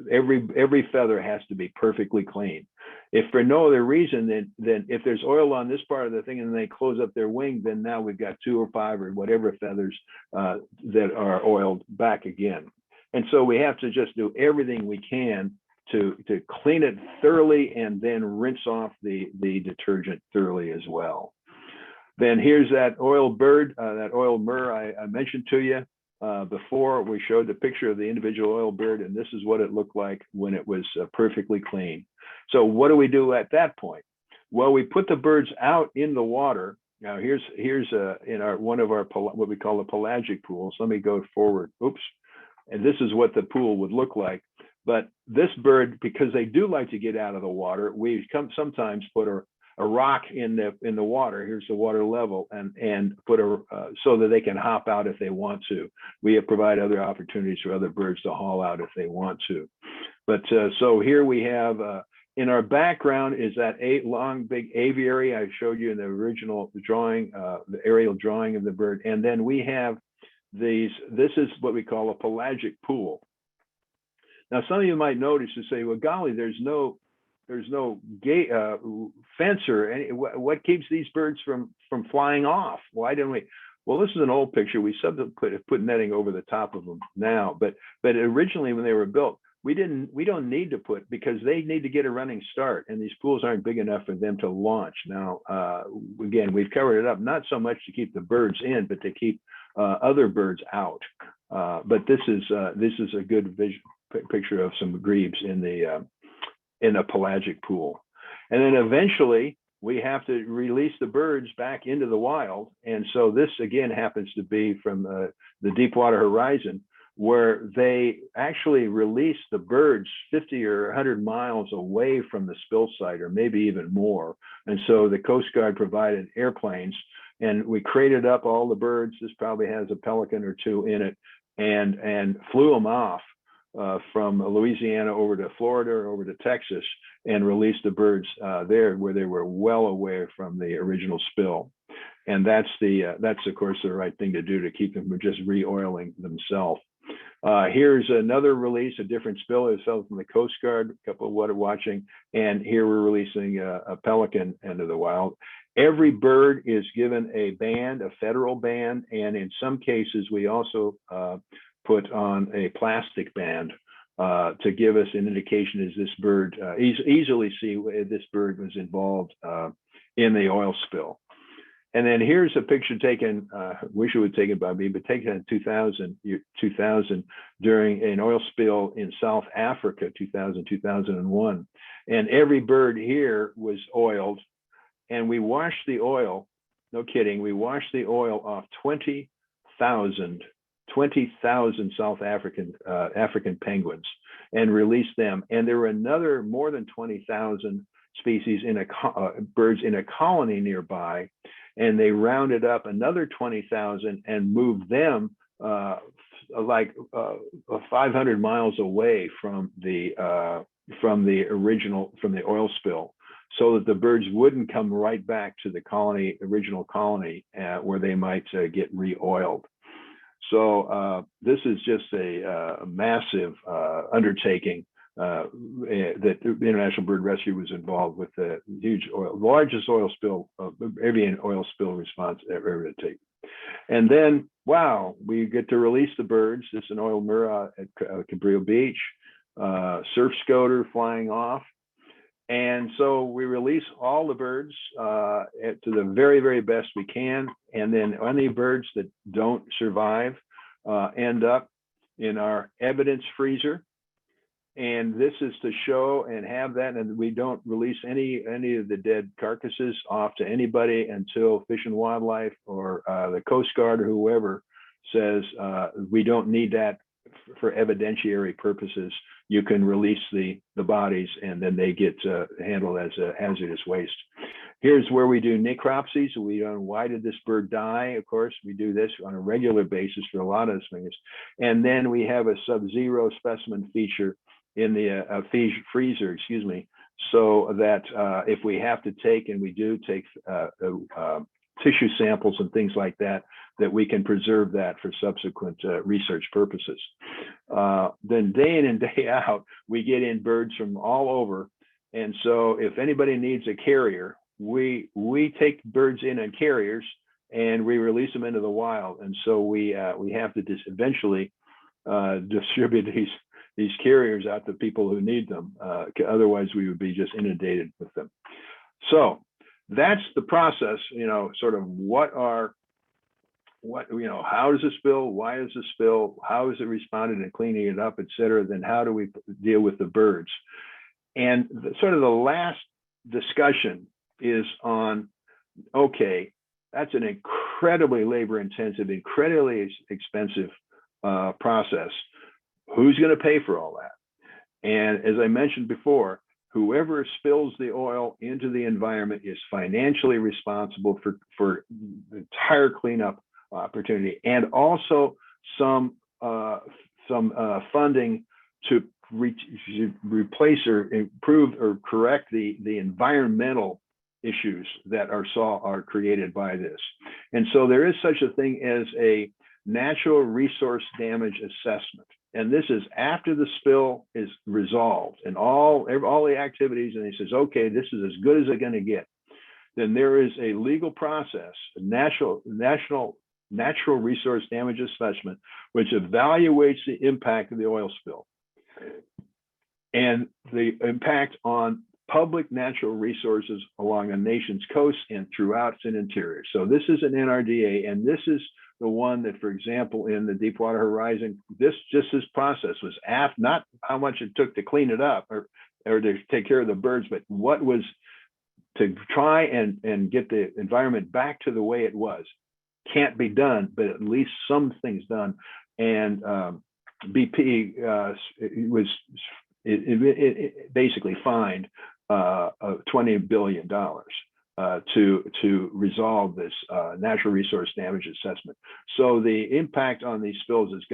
every feather has to be perfectly clean. If for no other reason, then if there's oil on this part of the thing and they close up their wing, then now we've got 2 or 5 or whatever feathers that are oiled back again. And so we have to just do everything we can to clean it thoroughly and then rinse off the detergent thoroughly as well. Then here's that oiled bird, that oiled myrrh I mentioned to you before. We showed the picture of the individual oiled bird, and this is what it looked like when it was perfectly clean. So what do we do at that point? Well, we put the birds out in the water. Now here's in one of our what we call the pelagic pools. Let me go forward. Oops. And this is what the pool would look like. But this bird, because they do like to get out of the water, we sometimes put a rock in the water. Here's the water level, and put so that they can hop out if they want to. We provide other opportunities for other birds to haul out if they want to. But so here we have in our background is that long big aviary I showed you in the original drawing, the aerial drawing of the bird, and then we have these. This is what we call a pelagic pool. Now, some of you might notice and say, well, golly, there's no gate fence or any, what keeps these birds from flying off? Why didn't we? Well, this is an old picture. We put netting over the top of them now, but originally when they were built, we don't need to put, because they need to get a running start, and these pools aren't big enough for them to launch. Now, again, we've covered it up, not so much to keep the birds in, but to keep other birds out. But this is a good picture of some grebes in a pelagic pool. And then eventually we have to release the birds back into the wild. And so this again happens to be from the Deepwater Horizon, where they actually release the birds 50 or 100 miles away from the spill site, or maybe even more. And so the Coast Guard provided airplanes, and we crated up all the birds. This probably has a pelican or 2 in it, and flew them off from Louisiana over to Florida or over to Texas, and released the birds there where they were well away from the original spill. And that's of course the right thing to do to keep them from just re-oiling themselves. Here's another release, a different spill. It fell from the Coast Guard, a couple of water watching, and here we're releasing a pelican into the wild. Every bird is given a band, a federal band, and in some cases we also put on a plastic band to give us an indication, is this bird, easily see if this bird was involved in the oil spill. And then here's a picture taken, wish it was taken by me, but taken in 2000 during an oil spill in South Africa, 2001. And every bird here was oiled. And we washed the oil, no kidding, we washed the oil off 20,000 South African penguins and released them. And there were another more than 20,000 species birds in a colony nearby, and they rounded up another 20,000 and moved them 500 miles away from the oil spill, so that the birds wouldn't come right back to the original colony where they might get re-oiled. So this is just a massive undertaking that the International Bird Rescue was involved with, the largest oil spill, avian oil spill response ever to take. And then, wow, we get to release the birds. This is an oil mirror at Cabrillo Beach, surf scoter flying off. And so we release all the birds to the very, very best we can. And then any birds that don't survive end up in our evidence freezer. And this is to show and have that, and we don't release any of the dead carcasses off to anybody until Fish and Wildlife or the Coast Guard or whoever says we don't need that for evidentiary purposes. You can release the bodies, and then they get handled as a hazardous waste. Here's where we do necropsies. We don't, why did this bird die? Of course, we do this on a regular basis for a lot of things. And then we have a sub-zero specimen feature in the freezer, so that if we have to take, and we do take tissue samples and things like that, that we can preserve that for subsequent research purposes. Then day in and day out, we get in birds from all over. And so if anybody needs a carrier, we take birds in on carriers and we release them into the wild. And so we have to eventually distribute these carriers out to people who need them. Otherwise, we would be just inundated with them. So that's the process, sort of how does it spill? Why is it spill? How is it responded in cleaning it up, et cetera? Then how do we deal with the birds? And sort of the last discussion is on, okay, that's an incredibly labor intensive, incredibly expensive process. Who's going to pay for all that? And as I mentioned before, whoever spills the oil into the environment is financially responsible for the entire cleanup opportunity, and also some funding to replace or improve or correct the environmental issues that are created by this. And so there is such a thing as a natural resource damage assessment. And this is after the spill is resolved and all the activities, and he says, okay, this is as good as it's going to get. Then there is a legal process, a natural resource damage assessment, which evaluates the impact of the oil spill and the impact on public natural resources along a nation's coast and throughout its interior. So this is an NRDA, and this is the one that, for example, in the Deepwater Horizon, this process was not how much it took to clean it up or to take care of the birds, but what was to try and get the environment back to the way it was. Can't be done, but at least some things done. And BP it basically fined $20 billion to resolve this natural resource damage assessment. So the impact on these spills is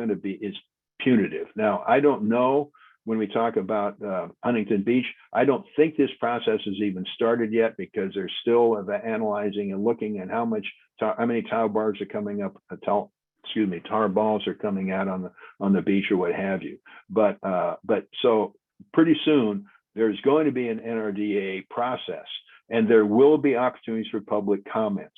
punitive. Now, I don't know, when we talk about Huntington Beach, I don't think this process has even started yet, because they're still analyzing and looking at how many tar bars are coming up, tar balls are coming out on the beach or what have you. But so pretty soon there's going to be an NRDA process, and there will be opportunities for public comments.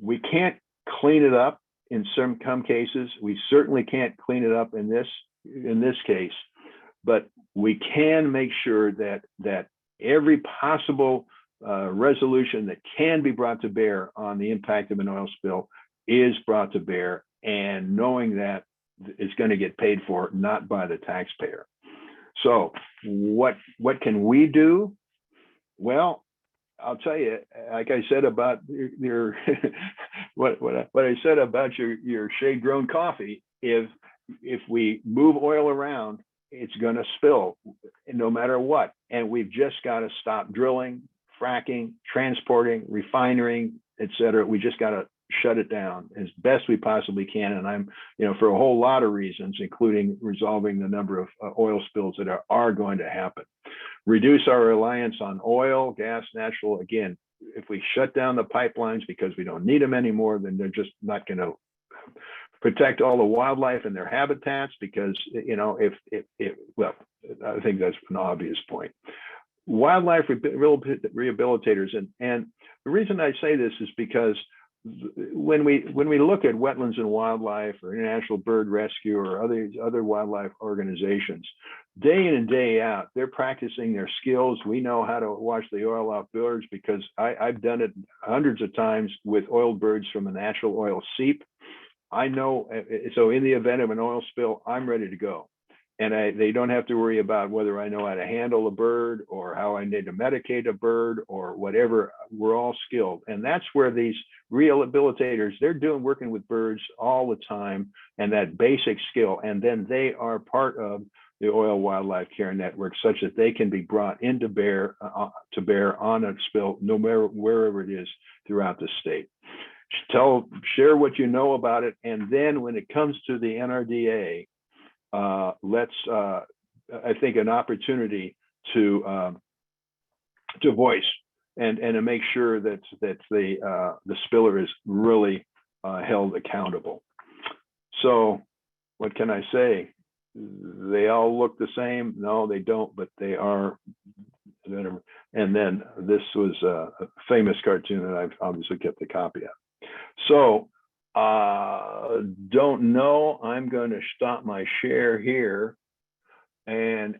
We can't clean it up in some cases. We certainly can't clean it up in this case, but we can make sure that every possible resolution that can be brought to bear on the impact of an oil spill is brought to bear, and knowing that it's going to get paid for, not by the taxpayer. So what can we do? Well, I'll tell you, like I said about your what I said about your shade grown coffee, if we move oil around, it's going to spill no matter what. And we've just got to stop drilling, fracking, transporting, refining, et cetera. We just got to shut it down as best we possibly can. And I'm, for a whole lot of reasons, including resolving the number of oil spills that are going to happen. Reduce our reliance on oil, gas, natural. Again, if we shut down the pipelines because we don't need them anymore, then they're just not going to protect all the wildlife and their habitats, because, well, I think that's an obvious point. Wildlife rehabilitators, and the reason I say this is because when we look at wetlands and wildlife or International Bird Rescue or other wildlife organizations, day in and day out, they're practicing their skills. We know how to wash the oil off birds because I've done it hundreds of times with oiled birds from a natural oil seep. I know, so in the event of an oil spill, I'm ready to go. And they don't have to worry about whether I know how to handle a bird or how I need to medicate a bird or whatever. We're all skilled. And that's where these rehabilitators, they're working with birds all the time, and that basic skill. And then they are part of the Oil Wildlife Care Network, such that they can be brought to bear on a spill, no matter wherever it is throughout the state. Share what you know about it. And then when it comes to the NRDA, I think an opportunity to voice and to make sure that the spiller is really held accountable. So what can I say? They all look the same? No, they don't, but they are. And then this was a famous cartoon that I've obviously kept a copy of. So don't know. I'm going to stop my share here and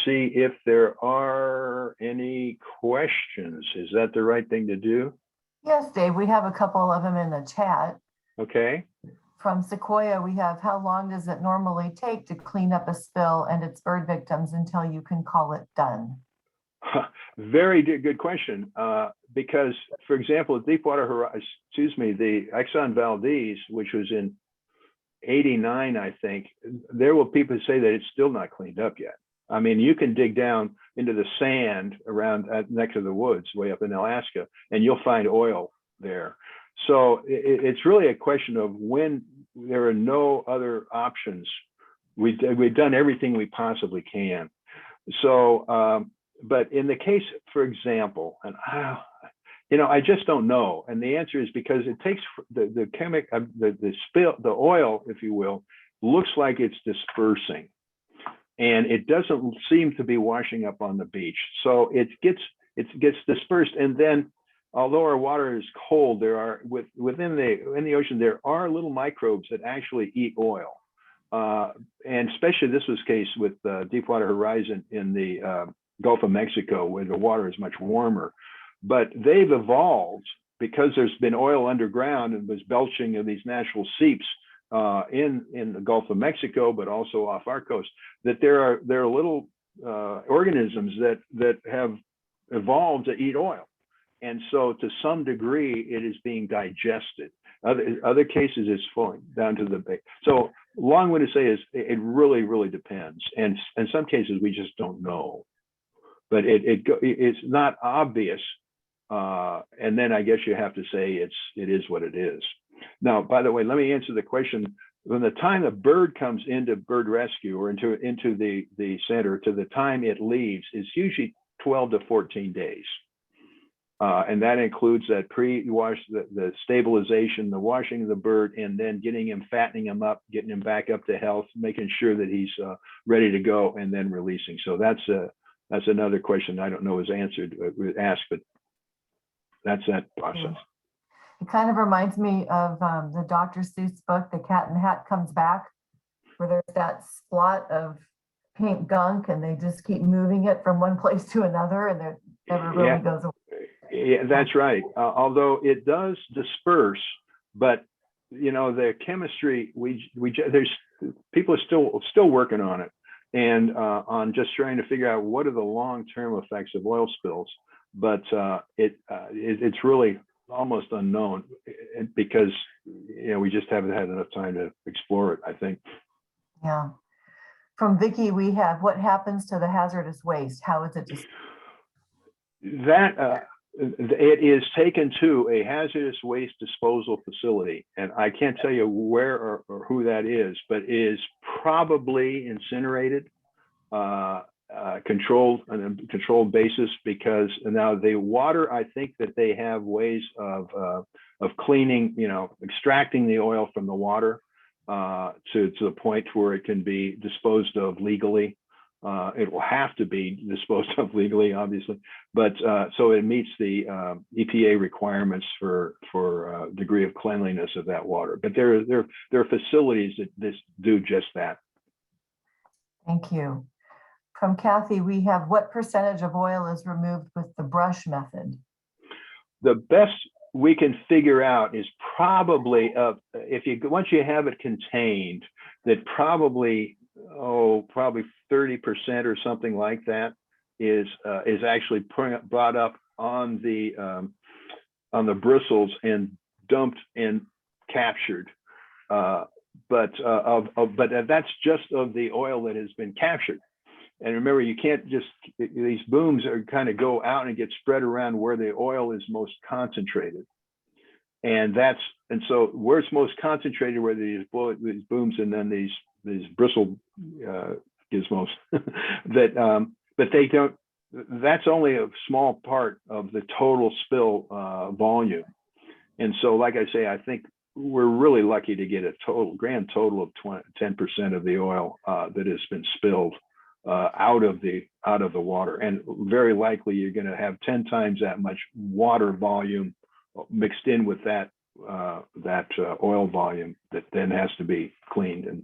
see if there are any questions. Is that the right thing to do? Yes, Dave, we have a couple of them in the chat. Okay. From Sequoia, we have, how long does it normally take to clean up a spill and its bird victims until you can call it done? Very good question. Because, for example, Deepwater Horizon, the Exxon Valdez, which was in '89, I think, there were people who say that it's still not cleaned up yet. I mean, you can dig down into the sand around next to the woods, way up in Alaska, and you'll find oil there. So it's really a question of when there are no other options. We've done everything we possibly can. So, but in the case, for example, and I just don't know. And the answer is because it takes the oil, if you will, looks like it's dispersing, and it doesn't seem to be washing up on the beach. So it gets dispersed, and then, although our water is cold, there are in the ocean there are little microbes that actually eat oil, and especially this was the case with Deepwater Horizon in the Gulf of Mexico, where the water is much warmer. But they've evolved because there's been oil underground and was belching of these natural seeps in the Gulf of Mexico, but also off our coast. That there are little organisms that have evolved to eat oil. And so to some degree, it is being digested. Other cases, it's flowing down to the bay. So long way to say is it really, really depends. And in some cases, we just don't know. But it's not obvious. And then I guess you have to say it is what it is. Now, by the way, let me answer the question. From the time a bird comes into bird rescue or into the center to the time it leaves is usually 12 to 14 days. And that includes that pre-wash, the stabilization, the washing of the bird, and then getting him, fattening him up, getting him back up to health, making sure that he's ready to go, and then releasing. So that's another question I don't know is asked, but that's that process. It kind of reminds me of the Dr. Seuss book, The Cat in the Hat Comes Back, where there's that spot of pink gunk and they just keep moving it from one place to another and it never really goes away. Yeah, that's right. Although it does disperse, but the chemistry, there's people are still working on it, and on just trying to figure out what are the long-term effects of oil spills. But it's really almost unknown, because we just haven't had enough time to explore it, I think. Yeah. From Vicky, we have, what happens to the hazardous waste? How is it that it is taken to a hazardous waste disposal facility, and I can't tell you where or who that is, but it is probably incinerated, controlled on a controlled basis, because now the water, I think that they have ways of cleaning, extracting the oil from the water to the point where it can be disposed of legally. It will have to be disposed of legally, obviously, but so it meets the EPA requirements for degree of cleanliness of that water. But there are facilities that do just that. Thank you. From Kathy, we have, what percentage of oil is removed with the brush method? The best we can figure out is probably once you have it contained, that probably 30% or something like that is actually brought up on the bristles and dumped and captured. But that's just of the oil that has been captured. And remember, you can't just, these booms are kind of go out and get spread around where the oil is most concentrated. And so where it's most concentrated, where these booms and then these bristle gizmos, but they don't, that's only a small part of the total spill volume. And so, like I say, I think we're really lucky to get a grand total of 10% of the oil that has been spilled out of the water, and very likely you're going to have 10 times that much water volume mixed in with that oil volume that then has to be cleaned, and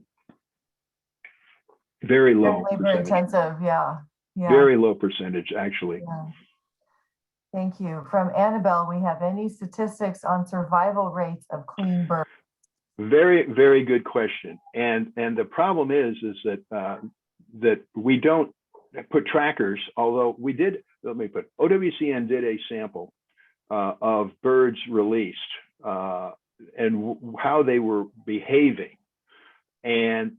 very low labor percentage. Intensive, yeah. Very low percentage, actually. Yeah. Thank you. From Annabelle, we have, any statistics on survival rates of clean birds? Very, very good question. And the problem is that we don't put trackers, although we did, OWCN did a sample of birds released and how they were behaving. And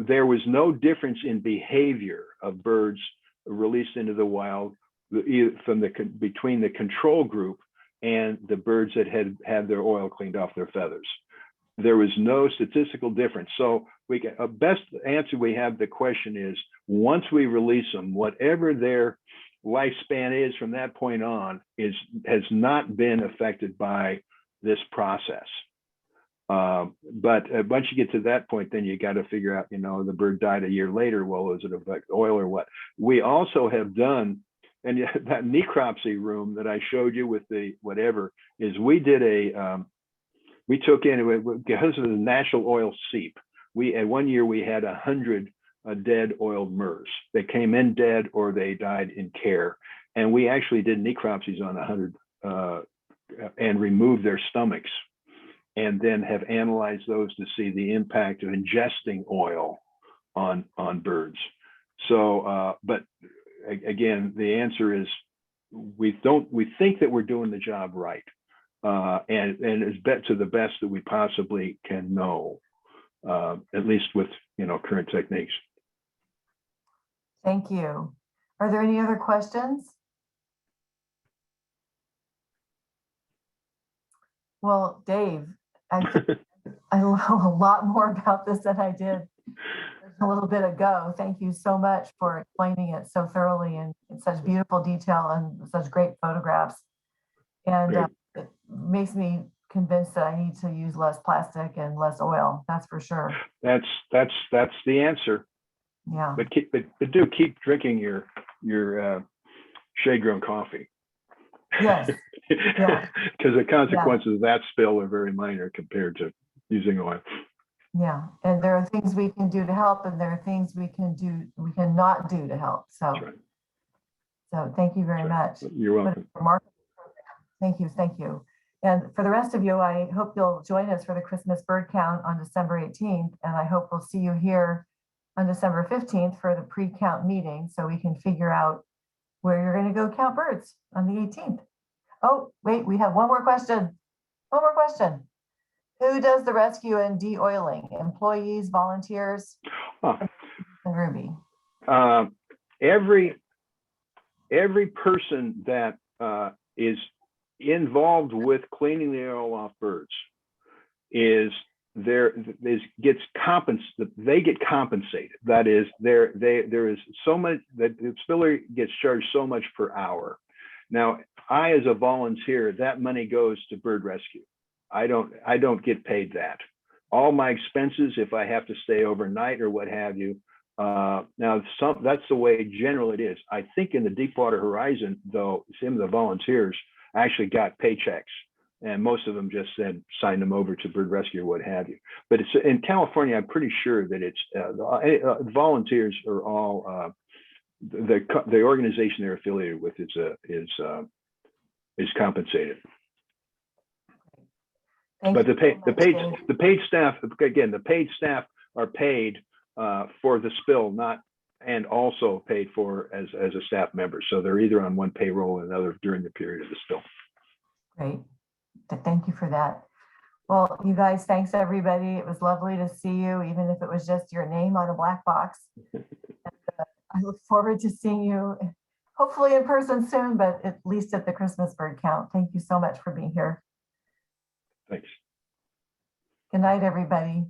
there was no difference in behavior of birds released into the wild between the control group and the birds that had their oil cleaned off their feathers. There was no statistical difference. So best answer we have the question is, once we release them, whatever their lifespan is from that point on has not been affected by this process. But once you get to that point, then you got to figure out, the bird died a year later. Well, does it affect oil or what? We also have done, and that necropsy room that I showed you with the whatever, is we did we took in, because of the natural oil seep, one year we had 100 dead oiled mers. They came in dead or they died in care. And we actually did necropsies on 100 and removed their stomachs, and then have analyzed those to see the impact of ingesting oil on birds. So, but again, the answer is we think that we're doing the job right, and it's to the best that we possibly can know, at least with current techniques. Thank you. Are there any other questions? Well, Dave, I know a lot more about this than I did a little bit ago. Thank you so much for explaining it so thoroughly and in such beautiful detail and such great photographs. And it makes me convinced that I need to use less plastic and less oil. That's for sure. That's the answer. Yeah. But do keep drinking your shade-grown coffee. Yes. Yeah. Because the consequences of that spill are very minor compared to using oil. Yeah, and there are things we can do to help, and there are things we cannot do to help. So, That's right. So thank you very much. You're welcome. Remarkable Thank you, thank you. And for the rest of you, I hope you'll join us for the Christmas bird count on December 18th. And I hope we'll see you here on December 15th for the pre-count meeting so we can figure out where you're going to go count birds on the 18th. Oh, wait, we have one more question. One more question. Who does the rescue and de-oiling? Employees, volunteers? Huh. And Ruby. Every person that is involved with cleaning the oil off birds gets compensated. They get compensated. That is, there is so much that the spiller gets charged so much per hour. Now, I, as a volunteer, that money goes to bird rescue. I don't get paid that. All my expenses, if I have to stay overnight or what have you. Now, that's the way general it is. I think in the Deepwater Horizon, though, some of the volunteers actually got paychecks, and most of them just said sign them over to bird rescue or what have you. But it's in California. I'm pretty sure that it's volunteers are all the organization they're affiliated with is compensated. But the paid staff, again, the paid staff are paid for the spill, and also paid for as a staff member. So they're either on one payroll or another during the period of the spill. Great. Thank you for that. Well, you guys, thanks everybody. It was lovely to see you, even if it was just your name on a black box. And, I look forward to seeing you hopefully in person soon, but at least at the Christmas bird count. Thank you so much for being here. Thanks. Good night, everybody.